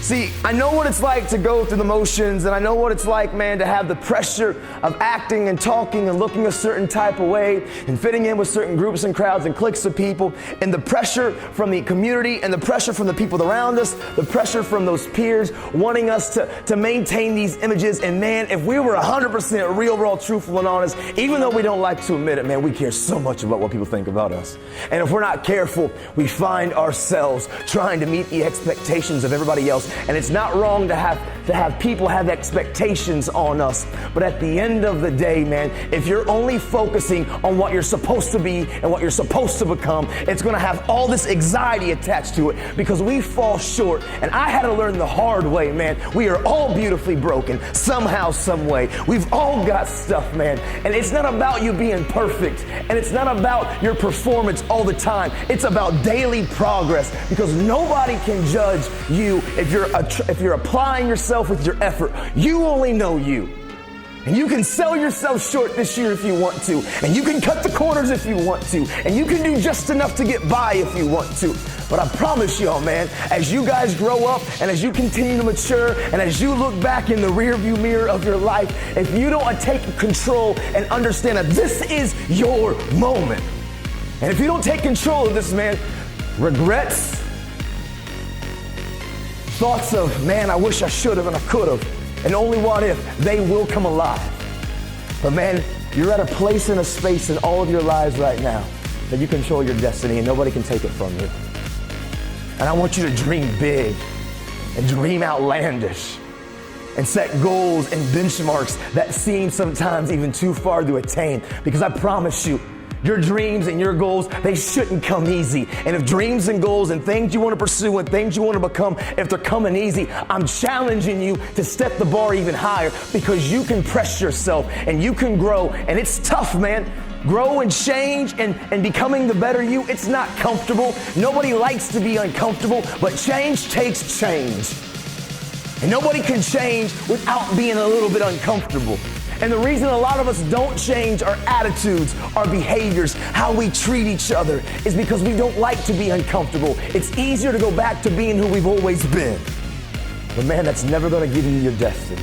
See, I know what it's like to go through the motions, and I know what it's like, man, to have the pressure of acting and talking and looking a certain type of way and fitting in with certain groups and crowds and cliques of people, and the pressure from the community and the pressure from the people around us, the pressure from those peers wanting us to maintain these images. And man, if we were 100% real, raw, truthful, and honest, even though we don't like to admit it, man, we care so much about what people think about us. And if we're not careful, we find ourselves trying to meet the expectations of everybody else. And it's not wrong to have people have expectations on us. But at the end of the day, man, if you're only focusing on what you're supposed to be and what you're supposed to become, it's going to have all this anxiety attached to it because we fall short. And I had to learn the hard way, man. We are all beautifully broken somehow, some way. We've all got stuff, man. And it's not about you being perfect. And it's not about your performance all the time. It's about daily progress, because nobody can judge you if you're applying yourself with your effort. You only know you. And you can sell yourself short this year if you want to. And you can cut the corners if you want to. And you can do just enough to get by if you want to. But I promise y'all, man, as you guys grow up and as you continue to mature and as you look back in the rearview mirror of your life, if you don't take control and understand that this is your moment, and if you don't take control of this, man, regrets, thoughts of, man, I wish I should have and I could have, and only what if, they will come alive. But man, you're at a place and a space in all of your lives right now that you control your destiny and nobody can take it from you. And I want you to dream big and dream outlandish and set goals and benchmarks that seem sometimes even too far to attain, because I promise you, your dreams and your goals, they shouldn't come easy. And if dreams and goals and things you want to pursue and things you want to become, if they're coming easy, I'm challenging you to step the bar even higher, because you can press yourself and you can grow. And it's tough, man. Grow and change and becoming the better you, it's not comfortable. Nobody likes to be uncomfortable, but change takes change. And nobody can change without being a little bit uncomfortable. And the reason a lot of us don't change our attitudes, our behaviors, how we treat each other, is because we don't like to be uncomfortable. It's easier to go back to being who we've always been. But man, that's never going to give you your destiny.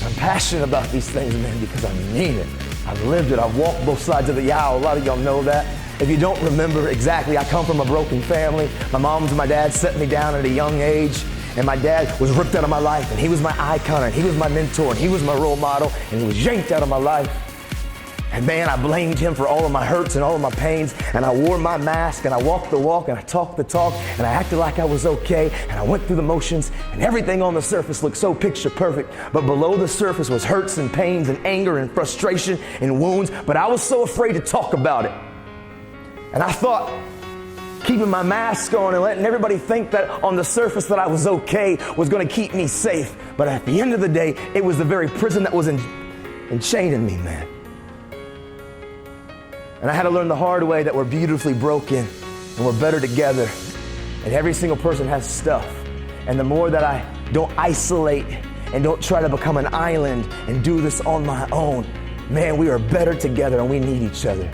I'm passionate about these things, man, because I mean it. I've lived it. I've walked both sides of the aisle. A lot of y'all know that. If you don't remember exactly, I come from a broken family. My mom and my dad set me down at a young age. And my dad was ripped out of my life, and he was my icon, and he was my mentor, and he was my role model, and he was yanked out of my life. And man, I blamed him for all of my hurts and all of my pains, and I wore my mask, and I walked the walk, and I talked the talk, and I acted like I was okay, and I went through the motions, and everything on the surface looked so picture perfect, but below the surface was hurts and pains and anger and frustration and wounds, but I was so afraid to talk about it. And I thought, keeping my mask on and letting everybody think that on the surface that I was okay was going to keep me safe. But at the end of the day, it was the very prison that was enchaining me, man. And I had to learn the hard way that we're beautifully broken and we're better together. And every single person has stuff. And the more that I don't isolate and don't try to become an island and do this on my own, man, we are better together and we need each other.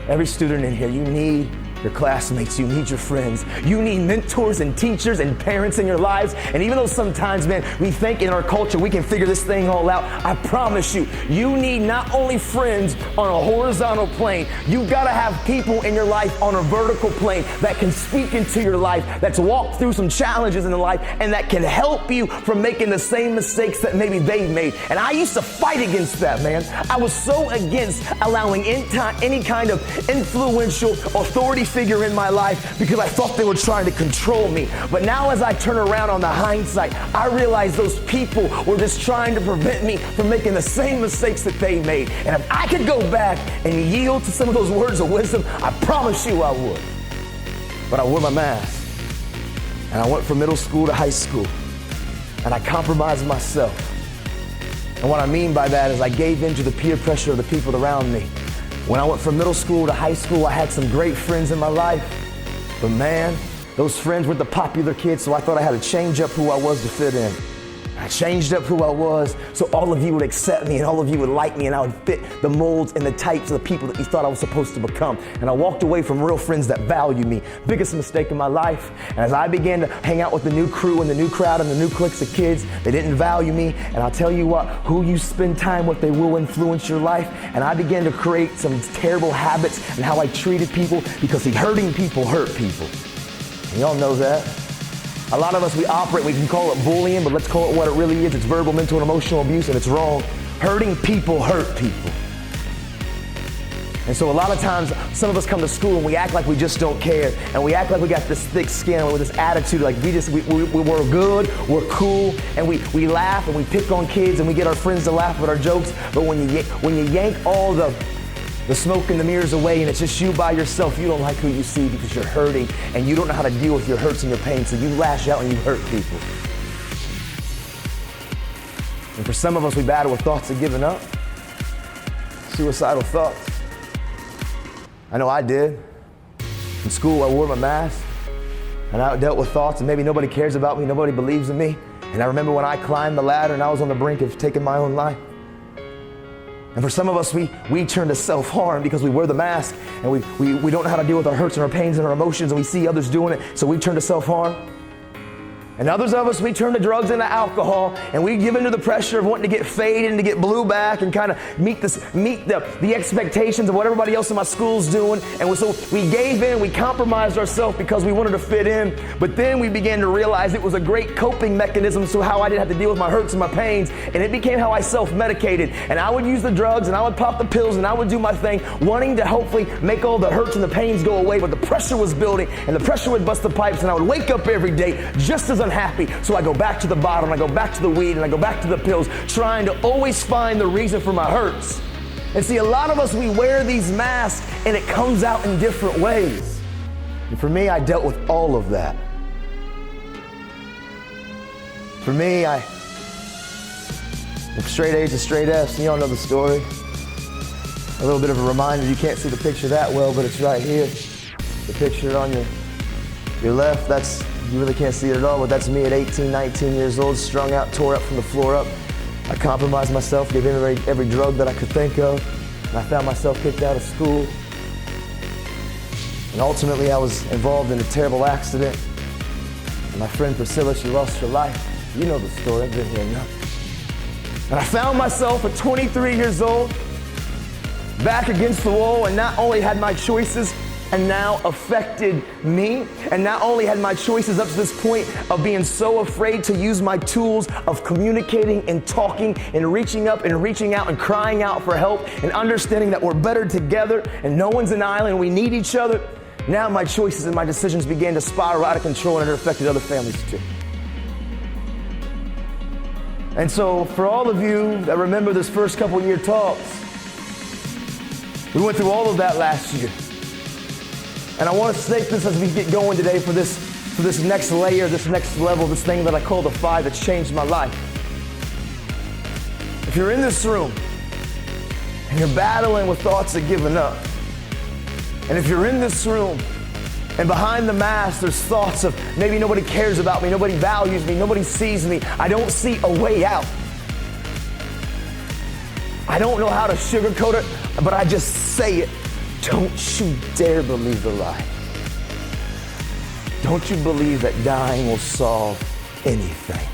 Every student in here, you need your classmates, you need your friends, you need mentors and teachers and parents in your lives. And even though sometimes, man, we think in our culture we can figure this thing all out, I promise you, you need not only friends on a horizontal plane, you gotta have people in your life on a vertical plane that can speak into your life, that's walked through some challenges in life, and that can help you from making the same mistakes that maybe they've made. And I used to fight against that, man. I was so against allowing any kind of influential authority figure in my life because I thought they were trying to control me. But now as I turn around on the hindsight, I realize those people were just trying to prevent me from making the same mistakes that they made. And if I could go back and yield to some of those words of wisdom, I promise you I would. But I wore my mask. And I went from middle school to high school. And I compromised myself. And what I mean by that is I gave in to the peer pressure of the people around me. When I went from middle school to high school, I had some great friends in my life. But man, those friends were the popular kids, so I thought I had to change up who I was to fit in. I changed up who I was so all of you would accept me and all of you would like me and I would fit the molds and the types of the people that you thought I was supposed to become. And I walked away from real friends that value me. Biggest mistake in my life. And as I began to hang out with the new crew and the new crowd and the new cliques of kids, they didn't value me. And I'll tell you what, who you spend time with, they will influence your life. And I began to create some terrible habits and how I treated people, because hurting people hurt people. And y'all know that. A lot of us, we can call it bullying, but let's call it what it really is. It's verbal, mental, and emotional abuse, and it's wrong. Hurting people hurt people. And so a lot of times, some of us come to school and we act like we just don't care, and we act like we got this thick skin with this attitude, like we're good, we're cool, and we laugh and we pick on kids and we get our friends to laugh at our jokes. But when you yank all the smoke and the mirrors away and it's just you by yourself, you don't like who you see because you're hurting and you don't know how to deal with your hurts and your pain, so you lash out and you hurt people. And for some of us, we battle with thoughts of giving up, suicidal thoughts. I know I did. In school, I wore my mask and I dealt with thoughts and maybe nobody cares about me, nobody believes in me. And I remember when I climbed the ladder and I was on the brink of taking my own life. And for some of us, we turn to self-harm because we wear the mask and we don't know how to deal with our hurts and our pains and our emotions, and we see others doing it, so we turn to self-harm. And others of us, we turn to drugs and to alcohol, and we give into the pressure of wanting to get faded and to get blue back and kind of meet the expectations of what everybody else in my school's doing. And so we gave in, we compromised ourselves because we wanted to fit in. But then we began to realize it was a great coping mechanism, so how I didn't have to deal with my hurts and my pains. And it became how I self-medicated. And I would use the drugs and I would pop the pills and I would do my thing, wanting to hopefully make all the hurts and the pains go away. But the pressure was building and the pressure would bust the pipes, and I would wake up every day just as unhappy. So I go back to the bottle and I go back to the weed and I go back to the pills, trying to always find the reason for my hurts. And see, a lot of us, we wear these masks and it comes out in different ways. And for me, I dealt with all of that. For me, from straight A's to straight F's, and you all know the story. A little bit of a reminder, you can't see the picture that well, but it's right here. The picture on your left, you really can't see it at all, but that's me at 18, 19 years old, strung out, tore up from the floor up. I compromised myself, gave in every drug that I could think of, and I found myself kicked out of school. And ultimately, I was involved in a terrible accident. And my friend Priscilla, she lost her life. You know the story, I've been here enough. And I found myself at 23 years old, back against the wall, and not only had my choices and now affected me, and not only had my choices up to this point of being so afraid to use my tools of communicating and talking and reaching up and reaching out and crying out for help and understanding that we're better together and no one's an island, we need each other. Now my choices and my decisions began to spiral out of control, and it affected other families too. And so for all of you that remember this first couple year talks, we went through all of that last year. And I want to state this as we get going today for this next layer, this next level, this thing that I call the 5 that's changed my life. If you're in this room and you're battling with thoughts of giving up, and if you're in this room and behind the mask there's thoughts of maybe nobody cares about me, nobody values me, nobody sees me, I don't see a way out. I don't know how to sugarcoat it, but I just say it. Don't you dare believe the lie. Don't you believe that dying will solve anything.